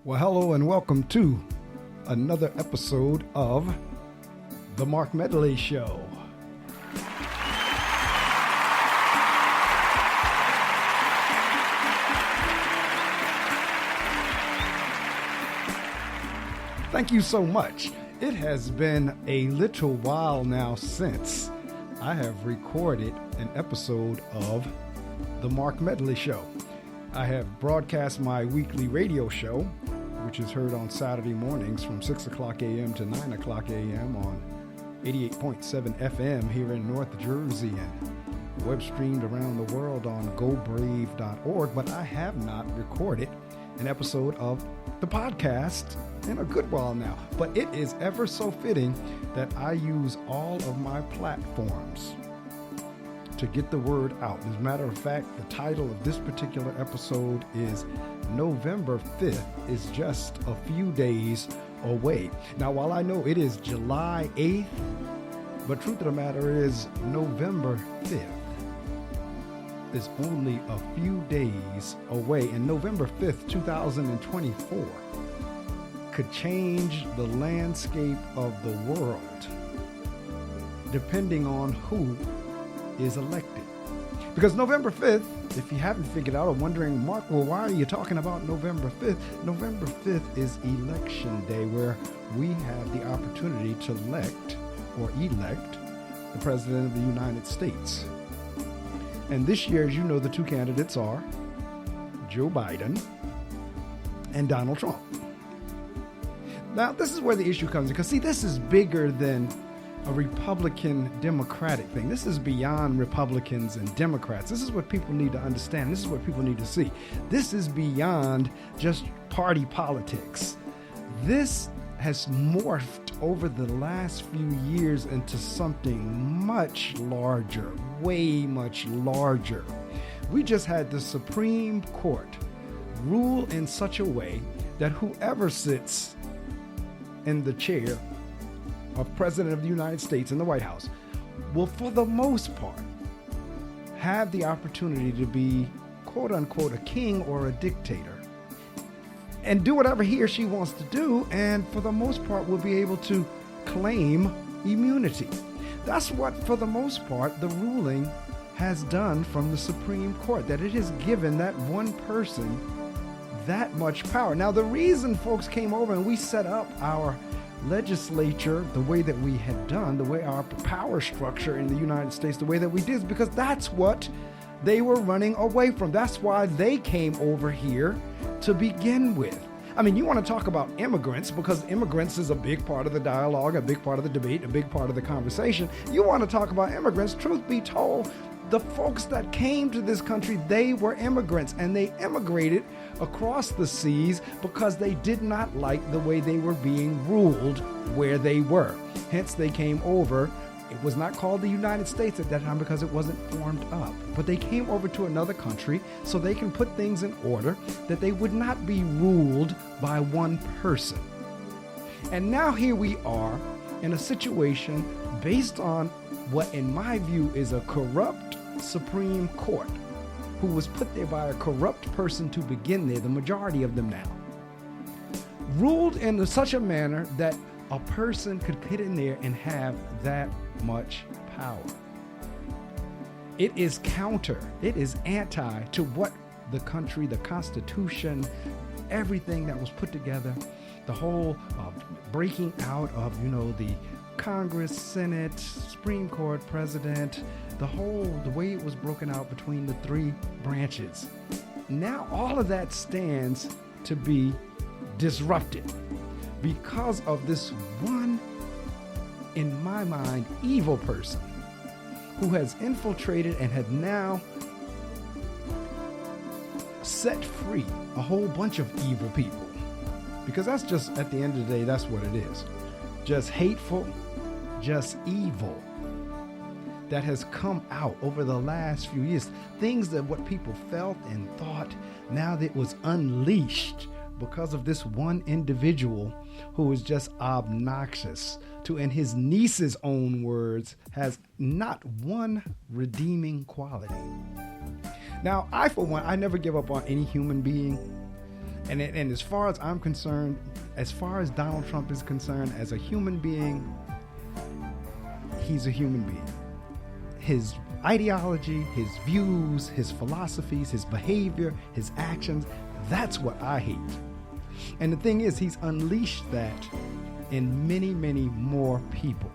Well, hello and welcome to another episode of The Mark Medley Show. Thank you so much. It has been a little while now since I have recorded an episode of The Mark Medley Show. I have broadcast my weekly radio show, which is heard on Saturday mornings from 6 o'clock a.m. to 9 o'clock a.m. on 88.7 FM here in North Jersey and web streamed around the world on gobrave.org. But I have not recorded an episode of the podcast in a good while now. But it is ever so fitting that I use all of my platforms to get the word out. As a matter of fact, the title of this particular episode is November 5th is just a few days away. Now, while I know it is July 8th, but truth of the matter is November 5th is only a few days away. And November 5th, 2024 could change the landscape of the world depending on who is elected. Because November 5th, if you haven't figured out or wondering, Mark, well, why are you talking about November 5th? November 5th is election day, where we have the opportunity to elect the President of the United States. And this year, as you know, the two candidates are Joe Biden and Donald Trump. Now, this is where the issue comes in, because, see, this is bigger than a Republican-Democratic thing. This is beyond Republicans and Democrats. This is what people need to understand. This is what people need to see. This is beyond just party politics. This has morphed over the last few years into something much larger, way much larger. We just had the Supreme Court rule in such a way that whoever sits in the chair of President of the United States in the White House will, for the most part, have the opportunity to be, quote unquote, a king or a dictator and do whatever he or she wants to do, and for the most part will be able to claim immunity. That's what, for the most part, the ruling has done from the Supreme Court, that it has given that one person that much power. Now, the reason folks came over and we set up our legislature the way that we had done, the way our power structure in the United States, the way that we did, is because that's what they were running away from. That's why they came over here to begin with. I mean, you want to talk about immigrants, because immigrants is a big part of the dialogue, a big part of the debate, a big part of the conversation. You want to talk about immigrants, truth be told, the folks that came to this country, they were immigrants, and they immigrated across the seas because they did not like the way they were being ruled where they were. Hence, they came over. It was not called the United States at that time because it wasn't formed up. But they came over to another country so they can put things in order, that they would not be ruled by one person. And now here we are in a situation based on what, in my view, is a corrupt Supreme Court, who was put there by a corrupt person to begin there, the majority of them now, ruled in such a manner that a person could get in there and have that much power. It is counter, it is anti to what the country, the Constitution, everything that was put together, the whole breaking out of, the Congress, Senate, Supreme Court, President, the way it was broken out between the three branches. Now all of that stands to be disrupted because of this one, in my mind, evil person who has infiltrated and had now set free a whole bunch of evil people. Because that's just, at the end of the day, that's what it is. Just hateful, just evil that has come out over the last few years. Things that what people felt and thought, now that was unleashed because of this one individual who is just obnoxious to, in his niece's own words, has not one redeeming quality. Now, for one, I never give up on any human being. And as far as I'm concerned, as far as Donald Trump is concerned, as a human being, he's a human being. His ideology, his views, his philosophies, his behavior, his actions, that's what I hate. And the thing is, he's unleashed that in many, many more people.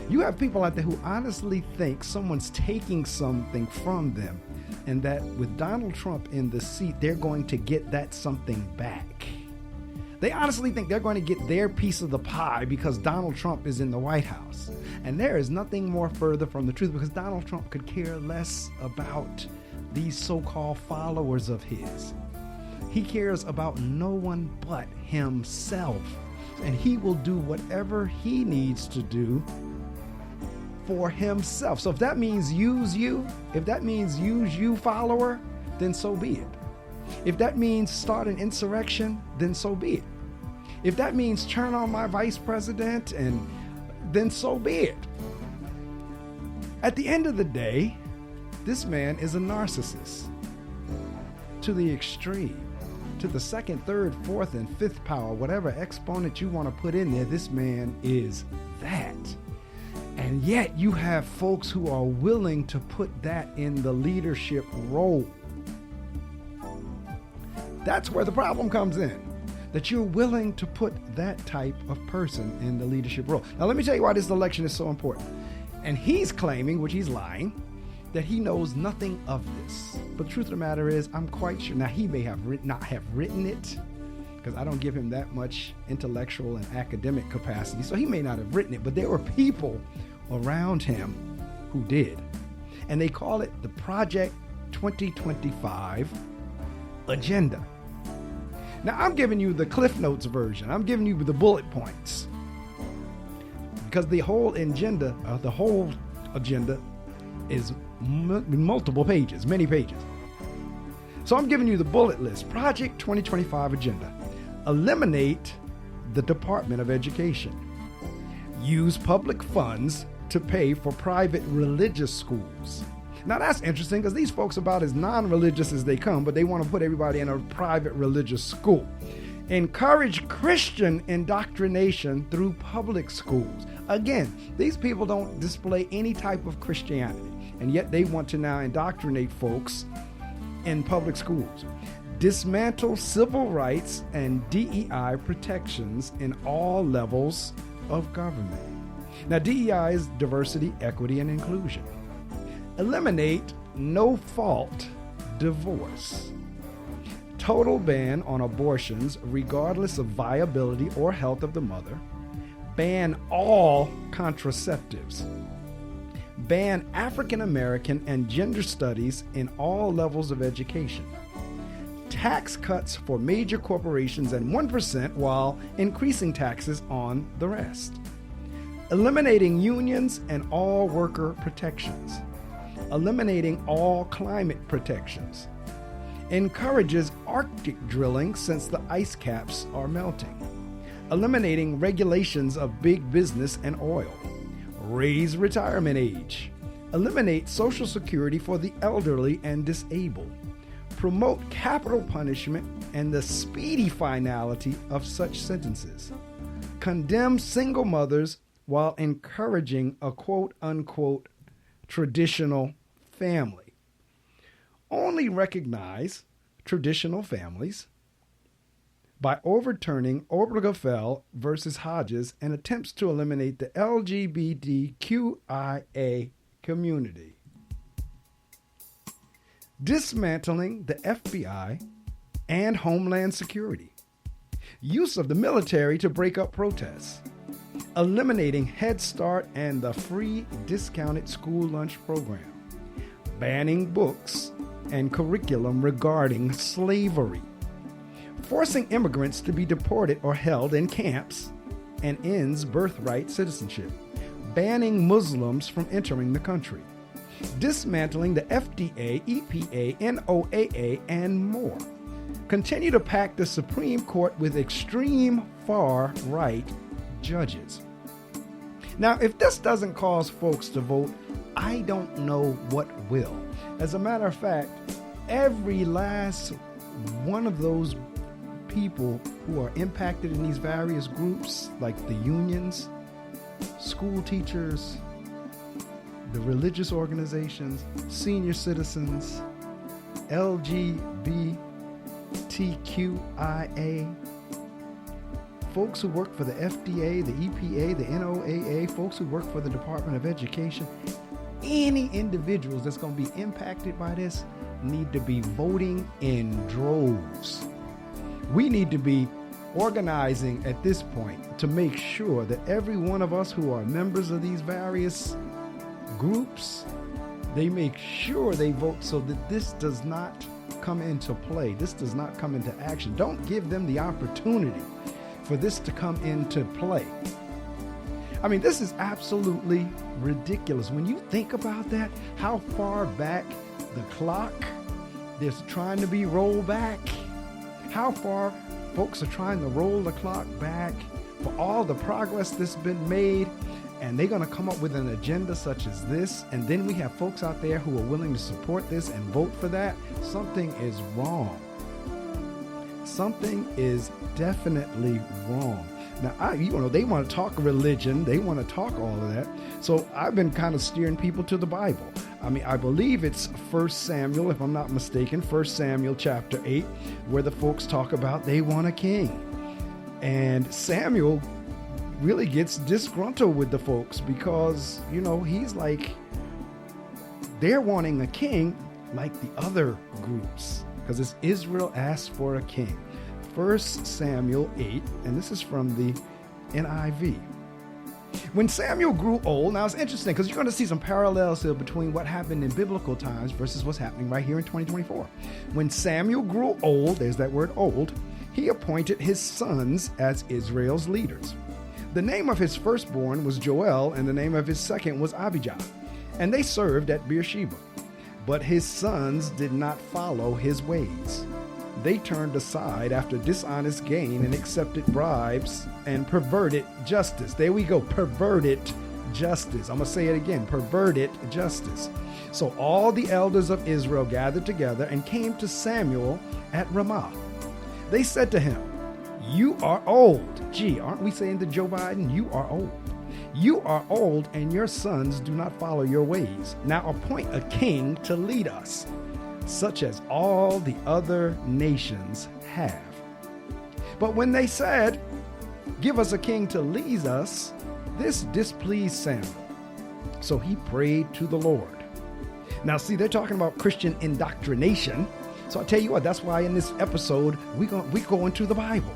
You have people out there who honestly think someone's taking something from them, and that with Donald Trump in the seat, they're going to get that something back. They honestly think they're going to get their piece of the pie because Donald Trump is in the White House. And there is nothing more further from the truth, because Donald Trump could care less about these so-called followers of his. He cares about no one but himself. And he will do whatever he needs to do for himself. So if that means use you, follower, then so be it. If that means start an insurrection, then so be it. If that means turn on my vice president, then so be it. At the end of the day, this man is a narcissist to the extreme. To the second, third, fourth, and fifth power, whatever exponent you want to put in there, this man is that. And yet you have folks who are willing to put that in the leadership role. That's where the problem comes in, that you're willing to put that type of person in the leadership role. Now, let me tell you why this election is so important. And he's claiming, which he's lying, that he knows nothing of this. But the truth of the matter is, I'm quite sure. Now, he may have not have written it, because I don't give him that much intellectual and academic capacity. So he may not have written it, but there were people around him who did. And they call it the Project 2025 agenda. Now, I'm giving you the Cliff Notes version. I'm giving you the bullet points, because the whole agenda is multiple pages, many pages. So I'm giving you the bullet list. Project 2025 agenda. Eliminate the Department of Education. Use public funds to pay for private religious schools. Now that's interesting, because these folks are about as non-religious as they come, but they want to put everybody in a private religious school. Encourage Christian indoctrination through public schools. Again, these people don't display any type of Christianity, and yet they want to now indoctrinate folks in public schools. Dismantle civil rights and DEI protections in all levels of government. Now, DEI is diversity, equity, and inclusion. Eliminate no-fault divorce. Total ban on abortions regardless of viability or health of the mother. Ban all contraceptives. Ban African American and gender studies in all levels of education. Tax cuts for major corporations and 1% while increasing taxes on the rest. Eliminating unions and all worker protections. Eliminating all climate protections. Encourages Arctic drilling since the ice caps are melting. Eliminating regulations of big business and oil. Raise retirement age. Eliminate Social Security for the elderly and disabled. Promote capital punishment and the speedy finality of such sentences. Condemn single mothers while encouraging a quote-unquote traditional family. Only recognize traditional families by overturning Obergefell versus Hodges and attempts to eliminate the LGBTQIA community. Dismantling the FBI and Homeland Security. Use of the military to break up protests. Eliminating Head Start and the free discounted school lunch program. Banning books and curriculum regarding slavery. Forcing immigrants to be deported or held in camps, and ends birthright citizenship. Banning Muslims from entering the country. Dismantling the FDA, EPA, NOAA, and more. Continue to pack the Supreme Court with extreme far-right judges. Now, if this doesn't cause folks to vote, I don't know what will. As a matter of fact, every last one of those people who are impacted in these various groups, like the unions, school teachers, the religious organizations, senior citizens, LGBTQIA, folks who work for the FDA, the EPA, the NOAA, folks who work for the Department of Education, any individuals that's going to be impacted by this need to be voting in droves. We need to be organizing at this point to make sure that every one of us who are members of these various groups, they make sure they vote so that this does not come into play. This does not come into action. Don't give them the opportunity for this to come into play. I mean, this is absolutely ridiculous. When you think about that, how far back the clock is trying to be rolled back, how far folks are trying to roll the clock back for all the progress that's been made, and they're going to come up with an agenda such as this, and then we have folks out there who are willing to support this and vote for that. Something is wrong. Something is definitely wrong. Now, they want to talk religion. They want to talk all of that. So I've been kind of steering people to the Bible. I mean, I believe it's 1 Samuel, if I'm not mistaken, 1 Samuel chapter 8, where the folks talk about they want a king. And Samuel really gets disgruntled with the folks because, he's like, they're wanting a king like the other groups, because it's Israel asked for a king. 1 Samuel 8, and this is from the NIV. When Samuel grew old, now it's interesting because you're going to see some parallels here between what happened in biblical times versus what's happening right here in 2024. When Samuel grew old, there's that word old, he appointed his sons as Israel's leaders. The name of his firstborn was Joel, and the name of his second was Abijah, and they served at Beersheba. But his sons did not follow his ways. They turned aside after dishonest gain and accepted bribes and perverted justice. There we go, perverted justice. I'm going to say it again, perverted justice. So all the elders of Israel gathered together and came to Samuel at Ramah. They said to him, "You are old." Gee, aren't we saying to Joe Biden, you are old? "You are old, and your sons do not follow your ways. Now appoint a king to lead us, such as all the other nations have." But when they said, "Give us a king to lead us," this displeased Samuel. So he prayed to the Lord. Now, see, they're talking about Christian indoctrination. So I tell you what, that's why in this episode, we go into the Bible.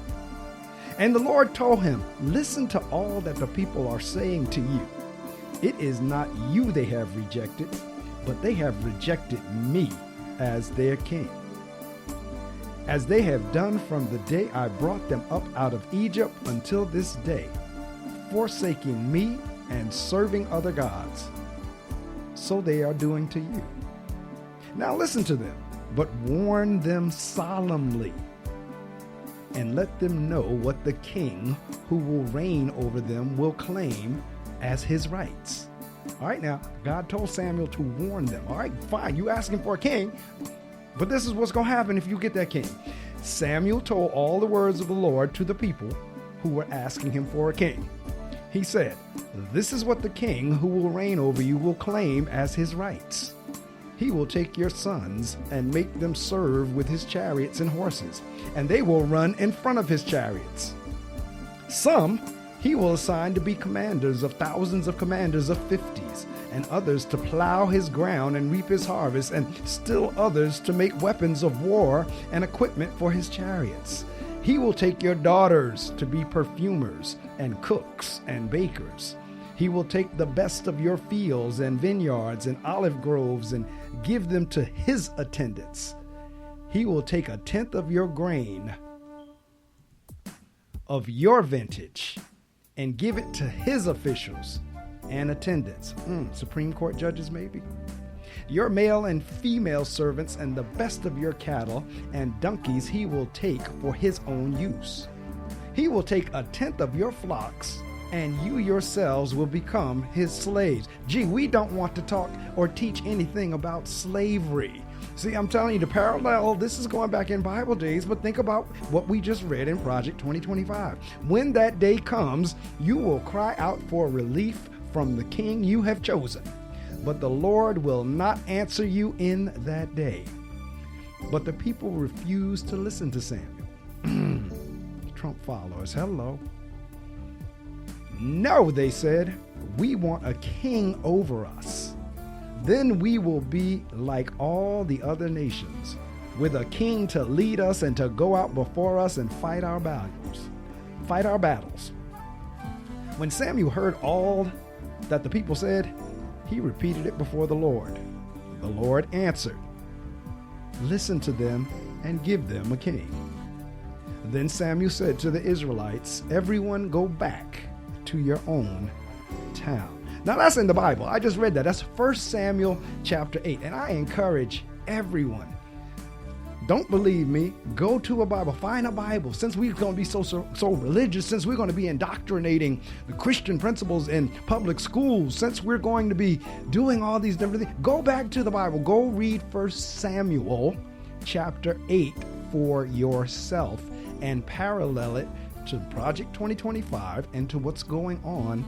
And the Lord told him, "Listen to all that the people are saying to you. It is not you they have rejected, but they have rejected me as their king, as they have done from the day I brought them up out of Egypt until this day, forsaking me and serving other gods. So they are doing to you. Now listen to them, but warn them solemnly, and let them know what the king who will reign over them will claim as his rights." All right, now, God told Samuel to warn them. All right, fine, you asking for a king, but this is what's going to happen if you get that king. Samuel told all the words of the Lord to the people who were asking him for a king. He said, "This is what the king who will reign over you will claim as his rights. He will take your sons and make them serve with his chariots and horses, and they will run in front of his chariots. Some he will assign to be commanders of thousands of commanders of 50s, and others to plow his ground and reap his harvest, and still others to make weapons of war and equipment for his chariots. He will take your daughters to be perfumers and cooks and bakers. He will take the best of your fields and vineyards and olive groves and give them to his attendants. He will take a tenth of your grain of your vintage and give it to his officials and attendants." Supreme Court judges, maybe. "Your male and female servants and the best of your cattle and donkeys he will take for his own use. He will take a tenth of your flocks, and you yourselves will become his slaves." Gee, we don't want to talk or teach anything about slavery. See, I'm telling you, the parallel, this is going back in Bible days, but think about what we just read in Project 2025. When that day comes, you will cry out for relief from the king you have chosen, but the Lord will not answer you in that day. But the people refused to listen to Samuel. Trump followers, hello. No, they said, we want a king over us. Then we will be like all the other nations, with a king to lead us and to go out before us and fight our battles. When Samuel heard all that the people said, he repeated it before the Lord. The Lord answered, listen to them and give them a king. Then Samuel said to the Israelites, everyone go back to your own town. Now that's in the Bible. I just read that. That's 1 Samuel chapter 8. And I encourage everyone, don't believe me, go to a Bible, find a Bible. Since we're going to be so religious, since we're going to be indoctrinating the Christian principles in public schools, since we're going to be doing all these different things, go back to the Bible. Go read 1 Samuel chapter 8 for yourself and parallel it to Project 2025 and to what's going on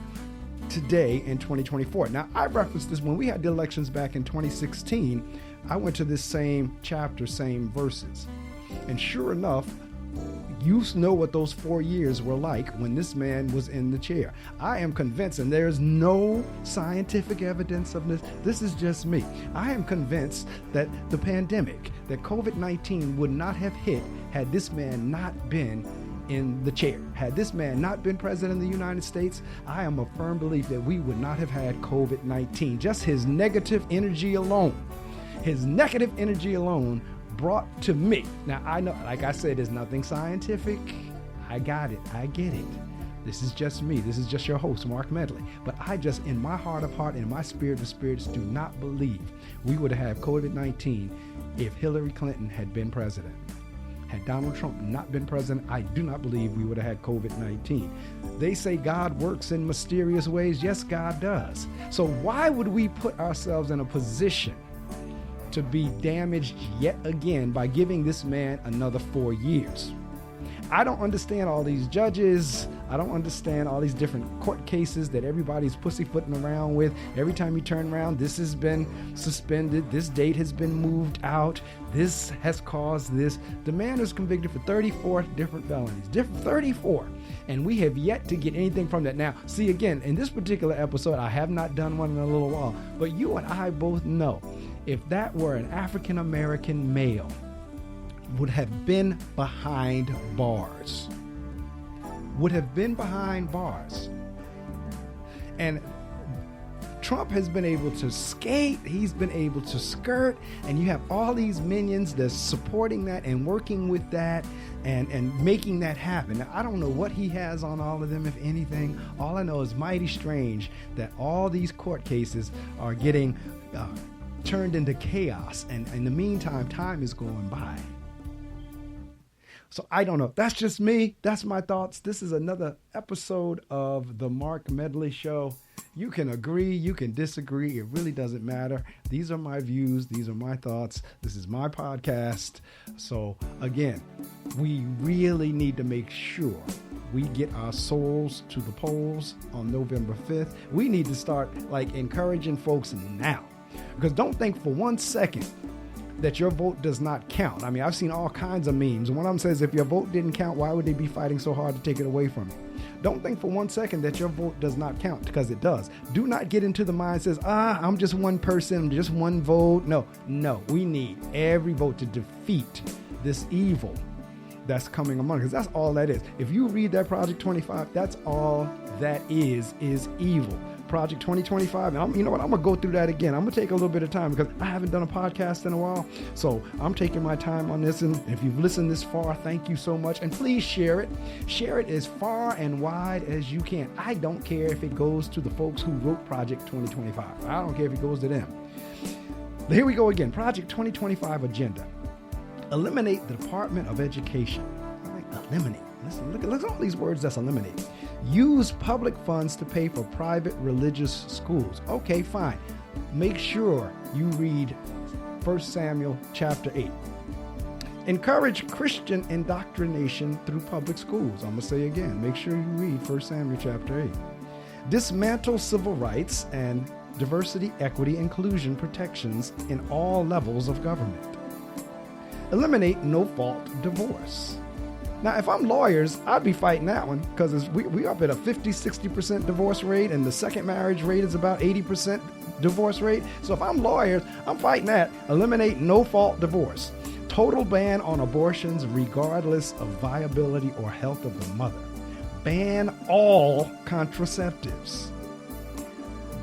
today in 2024. Now, I referenced this when we had the elections back in 2016. I went to this same chapter, same verses. And sure enough, you know what those 4 years were like when this man was in the chair. I am convinced, and there's no scientific evidence of this. This is just me. I am convinced that the pandemic, that COVID-19 would not have hit had this man not been in the chair. Had this man not been president of the United States, I am a firm believer that we would not have had COVID-19. Just his negative energy alone brought to me. Now, I know, like I said, there's nothing scientific. I got it. I get it. This is just me. This is just your host, Mark Medley. But I just, in my heart of heart, in my spirit of spirits, do not believe we would have COVID-19 if Hillary Clinton had been president. Had Donald Trump not been president, I do not believe we would have had COVID-19. They say God works in mysterious ways. Yes, God does. So why would we put ourselves in a position to be damaged yet again by giving this man another 4 years? I don't understand all these judges. I don't understand all these different court cases that everybody's pussyfooting around with. Every time you turn around, this has been suspended. This date has been moved out. This has caused this. The man is convicted for 34 different felonies. 34. And we have yet to get anything from that. Now, see, again, in this particular episode, I have not done one in a little while, but you and I both know if that were an African-American male, would have been behind bars. And Trump has been able to skate, he's been able to skirt, and you have all these minions that's supporting that and working with that and making that happen. Now, I don't know what he has on all of them, if anything. All I know is mighty strange that all these court cases are getting turned into chaos, and in the meantime, time is going by. So I don't know. That's just me. That's my thoughts. This is another episode of the Mark Medley Show. You can agree, you can disagree. It really doesn't matter. These are my views. These are my thoughts. This is my podcast. So again, we really need to make sure we get our souls to the polls on November 5th. We need to start encouraging folks now. Because don't think for 1 second that your vote does not count. I mean, I've seen all kinds of memes. One of them says, if your vote didn't count, why would they be fighting so hard to take it away from you? Don't think for 1 second that your vote does not count, because it does. Do not get into the mind that says, I'm just one person, just one vote. No, we need every vote to defeat this evil that's coming among us. That's all that is. If you read that Project 25, that's all that is evil. Project 2025, and you know what? I'm going to go through that again. I'm going to take a little bit of time because I haven't done a podcast in a while. So I'm taking my time on this. And if you've listened this far, thank you so much. And please share it. Share it as far and wide as you can. I don't care if it goes to the folks who wrote Project 2025. I don't care if it goes to them. But here we go again. Project 2025 agenda. Eliminate the Department of Education. Eliminate. Listen, look at all these words that's eliminated. Use public funds to pay for private religious schools. Okay, fine. Make sure you read 1 Samuel chapter 8. Encourage Christian indoctrination through public schools. I'm going to say again, make sure you read 1 Samuel chapter 8. Dismantle civil rights and diversity, equity, inclusion protections in all levels of government. Eliminate no-fault divorce. Now, if I'm lawyers, I'd be fighting that one because we up at a 50-60% divorce rate, and the second marriage rate is about 80% divorce rate. So if I'm lawyers, I'm fighting that. Eliminate no-fault divorce. Total ban on abortions regardless of viability or health of the mother. Ban all contraceptives.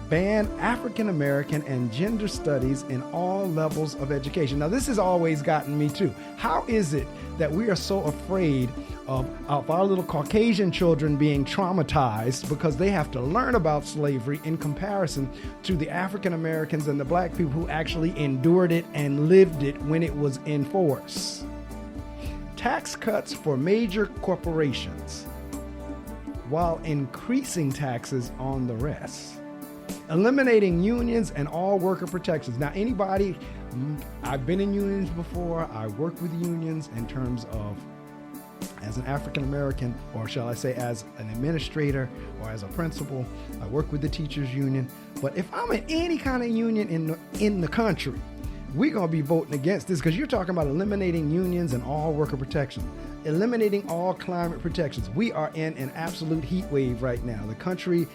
Ban African American and gender studies in all levels of education. Now, this has always gotten me too. How is it that we are so afraid of our little Caucasian children being traumatized because they have to learn about slavery in comparison to the African Americans and the black people who actually endured it and lived it when it was in force? Tax cuts for major corporations while increasing taxes on the rest. Eliminating unions and all worker protections. Now, anybody, I've been in unions before. I work with unions in terms of as an African American, or shall I say as an administrator or as a principal. I work with the teachers union. But if I'm in any kind of union in the country, we're going to be voting against this because you're talking about eliminating unions and all worker protection, eliminating all climate protections. We are in an absolute heat wave right now. The country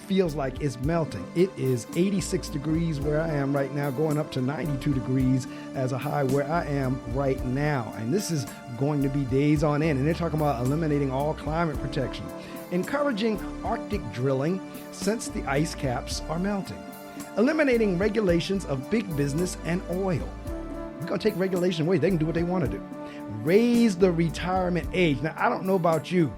feels like it's melting. It is 86 degrees where I am right now, going up to 92 degrees as a high where I am right now. And this is going to be days on end. And they're talking about eliminating all climate protection. Encouraging Arctic drilling since the ice caps are melting. Eliminating regulations of big business and oil. We're going to take regulation away. They can do what they want to do. Raise the retirement age. Now, I don't know about you,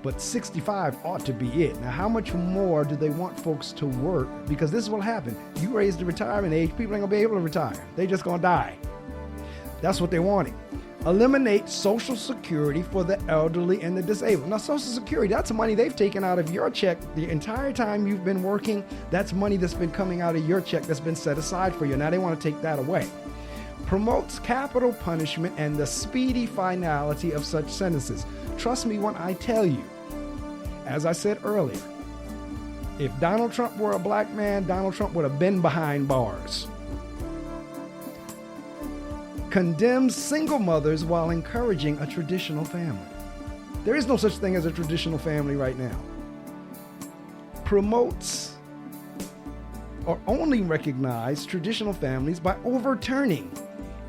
but 65 ought to be it. Now, how much more do they want folks to work? Because this is what happened. You raise the retirement age, people ain't gonna be able to retire. They just gonna die. That's what they're wanting. Eliminate Social Security for the elderly and the disabled. Now, Social Security, that's money they've taken out of your check the entire time you've been working. That's money that's been coming out of your check that's been set aside for you. Now they want to take that away. Promotes capital punishment and the speedy finality of such sentences. Trust me when I tell you, as I said earlier, if Donald Trump were a black man, Donald Trump would have been behind bars. Condemns single mothers while encouraging a traditional family. There is no such thing as a traditional family right now. Promotes or only recognize traditional families by overturning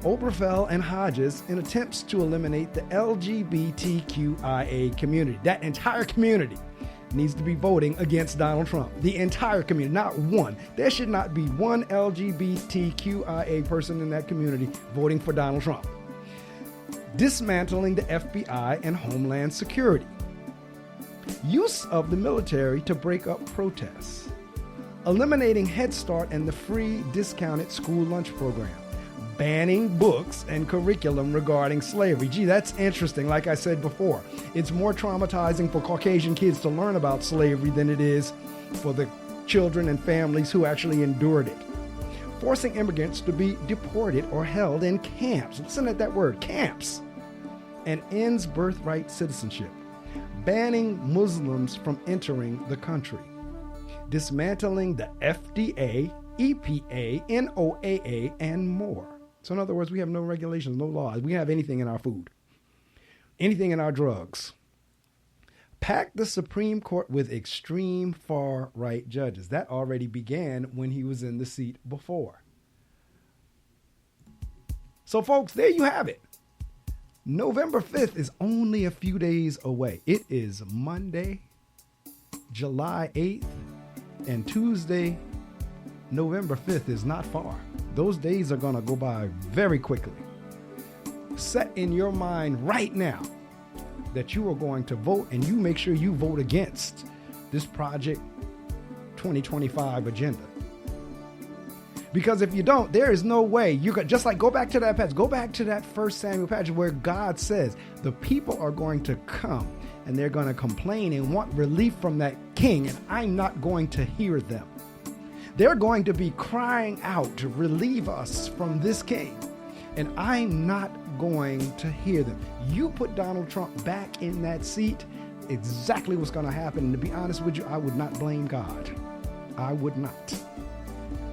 Obergefell and Hodges in attempts to eliminate the LGBTQIA community. That entire community needs to be voting against Donald Trump. The entire community, not one. There should not be one LGBTQIA person in that community voting for Donald Trump. Dismantling the FBI and Homeland Security. Use of the military to break up protests. Eliminating Head Start and the free discounted school lunch program. Banning books and curriculum regarding slavery. Gee, that's interesting. Like I said before, it's more traumatizing for Caucasian kids to learn about slavery than it is for the children and families who actually endured it. Forcing immigrants to be deported or held in camps. Listen to that word, camps. And ends birthright citizenship. Banning Muslims from entering the country. Dismantling the FDA, EPA, NOAA, and more. So in other words, we have no regulations, no laws. We don't have anything in our food, anything in our drugs. Pack the Supreme Court with extreme far-right judges. That already began when he was in the seat before. So folks, there you have it. November 5th is only a few days away. It is Monday, July 8th, and Tuesday, November 5th is not far. Those days are going to go by very quickly. Set in your mind right now that you are going to vote, and you make sure you vote against this Project 2025 agenda. Because if you don't, there is no way you could just like go back to that passage. Go back to that 1 Samuel passage where God says the people are going to come and they're going to complain and want relief from that king, and I'm not going to hear them. They're going to be crying out to relieve us from this king. And I'm not going to hear them. You put Donald Trump back in that seat, exactly what's going to happen. And to be honest with you, I would not blame God. I would not.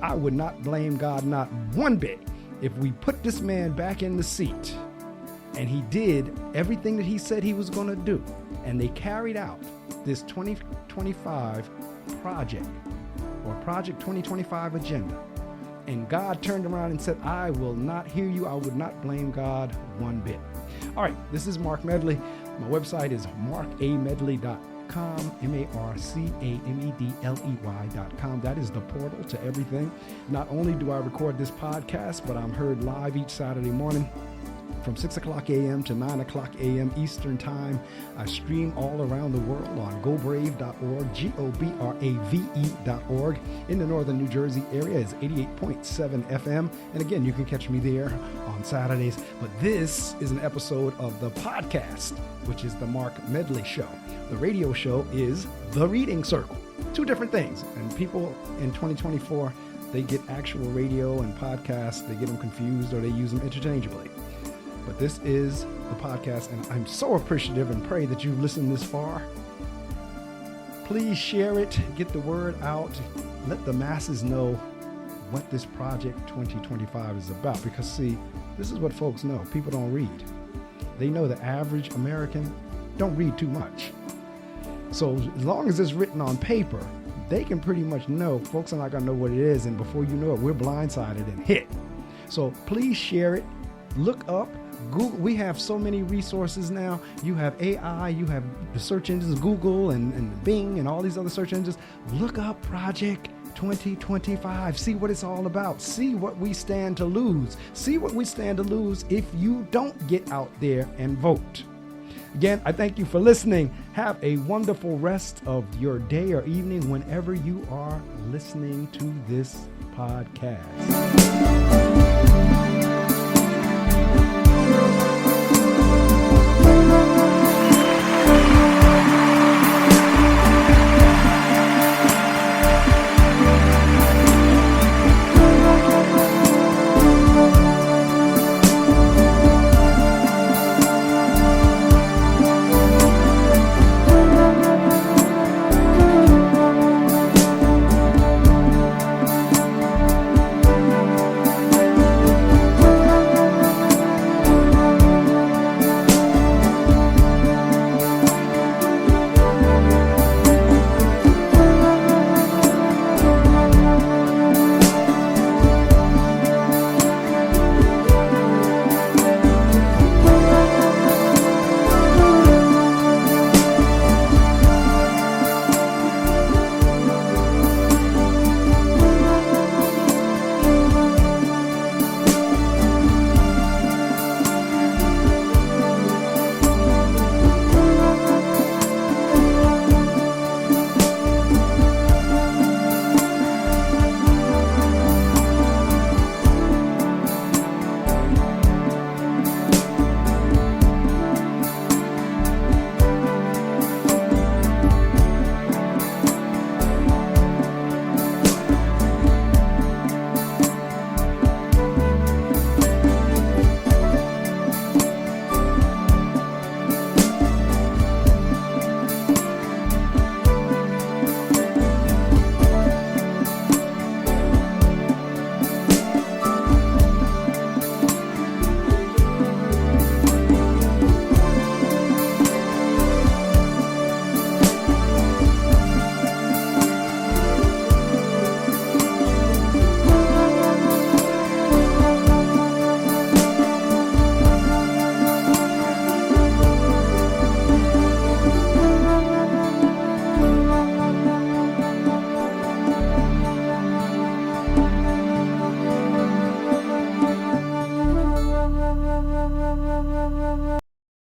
I would not blame God, not one bit, if we put this man back in the seat and he did everything that he said he was going to do, and they carried out this 2025 project or Project 2025 agenda, and God turned around and said, I will not hear you. I would not blame God one bit. All right, this is Mark Medley. My website is markamedley.com, markamedley.com. That is the portal to everything. Not only do I record this podcast, but I'm heard live each Saturday morning from 6 o'clock a.m. to 9 o'clock a.m. Eastern Time. I stream all around the world on gobrave.org, GOBRAVE.org. In the northern New Jersey area is 88.7 FM. And again, you can catch me there on Saturdays. But this is an episode of the podcast, which is the Mark Medley Show. The radio show is The Reading Circle. Two different things. And people in 2024, they get actual radio and podcasts. They get them confused or they use them interchangeably. But this is the podcast, and I'm so appreciative and pray that you've listened this far. Please share it, get the word out, let the masses know what this Project 2025 is about. Because, see, this is what folks know. People don't read. They know the average American don't read too much. So as long as it's written on paper, they can pretty much know. Folks are not going to know what it is, and before you know it, we're blindsided and hit. So please share it. Look up. Google. We have so many resources now. You have AI, you have the search engines, Google and Bing and all these other search engines. Look up Project 2025. See what it's all about. See what we stand to lose. See what we stand to lose if you don't get out there and vote. Again, I thank you for listening. Have a wonderful rest of your day or evening whenever you are listening to this podcast.